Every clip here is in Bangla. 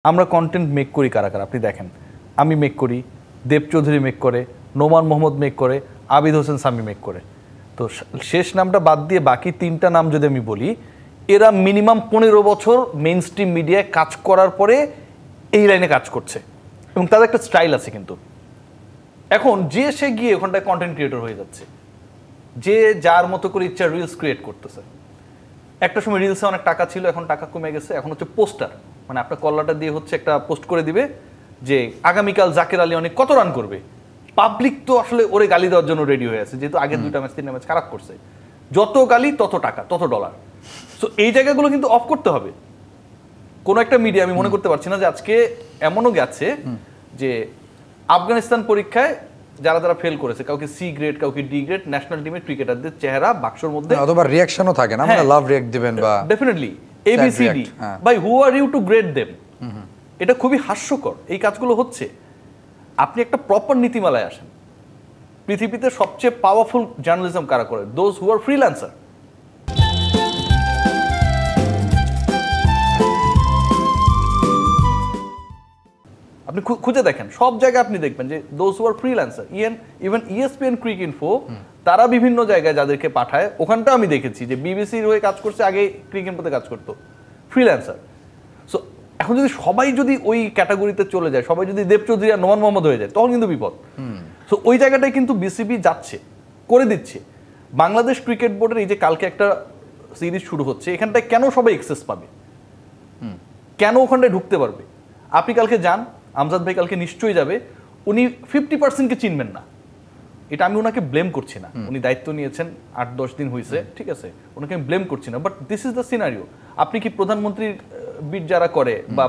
আমরা কন্টেন্ট মেক করি কারা কারা আপনি দেখেন, আমি মেক করি, দেব চৌধুরী মেক করে, নোমান মোহাম্মদ মেক করে, আবিদ হোসেন সামি মেক করে। তো শেষ নামটা বাদ দিয়ে বাকি তিনটা নাম যদি আমি বলি, এরা মিনিমাম 15 বছর মেইন স্ট্রিম মিডিয়ায় কাজ করার পরে এই লাইনে কাজ করছে এবং তাদের একটা স্টাইল আছে। কিন্তু এখন যে সে গিয়ে ওখানটায় কন্টেন্ট ক্রিয়েটর হয়ে যাচ্ছে, যে যার মতো করে ইচ্ছা রিলস ক্রিয়েট করতেছে। একটা সময় রিলসে অনেক টাকা ছিল, এখন টাকা কমে গেছে, এখন হচ্ছে পোস্টার। মানে আপনার কল্লাটা দিয়ে হচ্ছে একটা পোস্ট করে দিবে যে আগামীকাল জাকের আলী অনেক কত রান করবে। পাবলিক তো আসলে ওরে গালি দেওয়ার জন্য রেডি হয়ে আছে, যেহেতু আগের 2টা ম্যাচ 3টা ম্যাচ খারাপ করছে। যত গালি তত টাকা, তত ডলার। সো এই জায়গাগুলো কিন্তু অফ করতে হবে। কোনো একটা মিডিয়া, আমি মনে করতে পারছি না যে আজকে এমনও গেছে যে আফগানিস্তান পরীক্ষায় যারা যারা ফেল করেছে, কাউকে সি গ্রেড, কাউকে ডি গ্রেড, ন্যাশনাল টিমের ক্রিকেটারদের চেহারা বাক্সর মধ্যে, অথবা রিঅ্যাকশনও থাকে না, মানে লাভ রিঅ্যাক্ট দিবেন বা definitely ABCD, by who are you to grade them. এটা খুবই হাস্যকর। এই কাজগুলো হচ্ছে। আপনি একটা প্রপার নীতিমালায় আসেন। পৃথিবীতে সবচেয়ে পাওয়ারফুল জার্নালিজম কারা করে? Those who are freelancer. আপনি খুঁজে দেখেন, সব জায়গায় আপনি দেখবেন যে those who are freelancer. Even ESPN Cricinfo, তারা বিভিন্ন জায়গায় যাদেরকে পাঠায়, ওখানটা আমি দেখেছি যে বিবিসির হয়ে কাজ করছে, আগে ক্রিক ইনফোতে কাজ করতো, ফ্রিল্যান্সার। সো এখন যদি সবাই যদি ওই ক্যাটাগরিতে চলে যায়, সবাই যদি দেব চৌধুরী আর নোমান মোহাম্মদ হয়ে যায়, তখন কিন্তু বিপদ। সো ওই জায়গাটায় কিন্তু বিসিবি যাচ্ছে, করে দিচ্ছে। বাংলাদেশ ক্রিকেট বোর্ডের এই যে কালকে একটা সিরিজ শুরু হচ্ছে, এখানটায় কেন সবাই এক্সেস পাবে, কেন ওখানটায় ঢুকতে পারবে? আপনি কালকে যান, আমজাদ ভাই কালকে নিশ্চয়ই যাবে, উনি 50%কে চিনবেন না। এটা আমি ওনাকে ব্লেম করছি না, উনি দায়িত্ব নিয়েছেন, 8-10 দিন হয়েছে, ঠিক আছে, ওনাকে আমি ব্লেম করছি না। But this is the scenario. আপনি কি প্রধানমন্ত্রীর বিট যারা করে বা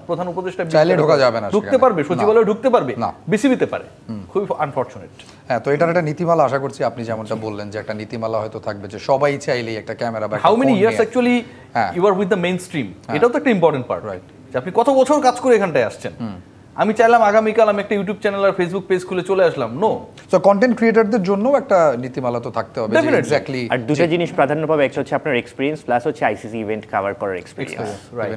প্রধান উপদেষ্টা চাইলে ঢোকা যাবে না, ঢুকতে পারবে, সচিবালয়ে ঢুকতে পারবে, বিসিবিতে পারে? খুবই আনফরচুনেট। হ্যাঁ, তো এটার একটা নীতিমালা আশা করছি, আপনি যেমনটা বললেন যে একটা নীতিমালা হয়তো থাকবে যে সবাই চাইলেই একটা ক্যামেরা বা how many years actually you are with the main stream, এটাও তো একটা ইম্পর্টেন্ট পার্ট, রাইট? যে আপনি কত বছর কাজ করে এখানটায় আসছেন। আমি চাইলাম আগামীকাল আমি একটা ইউটিউব চ্যানেল আর ফেসবুক পেজ খুলে চলে আসলাম, নো। সো কন্টেন্ট ক্রিয়েটরদের জন্য একটা নীতিমালা তো থাকতে হবে, এক্স্যাক্টলি। আর দুটো জিনিস প্রাধান্য পাবে, একটা হচ্ছে আপনার এক্সপেরিয়েন্স, প্লাস হচ্ছে আইসিসি ইভেন্ট কভার করার এক্সপেরিয়েন্স, রাইট।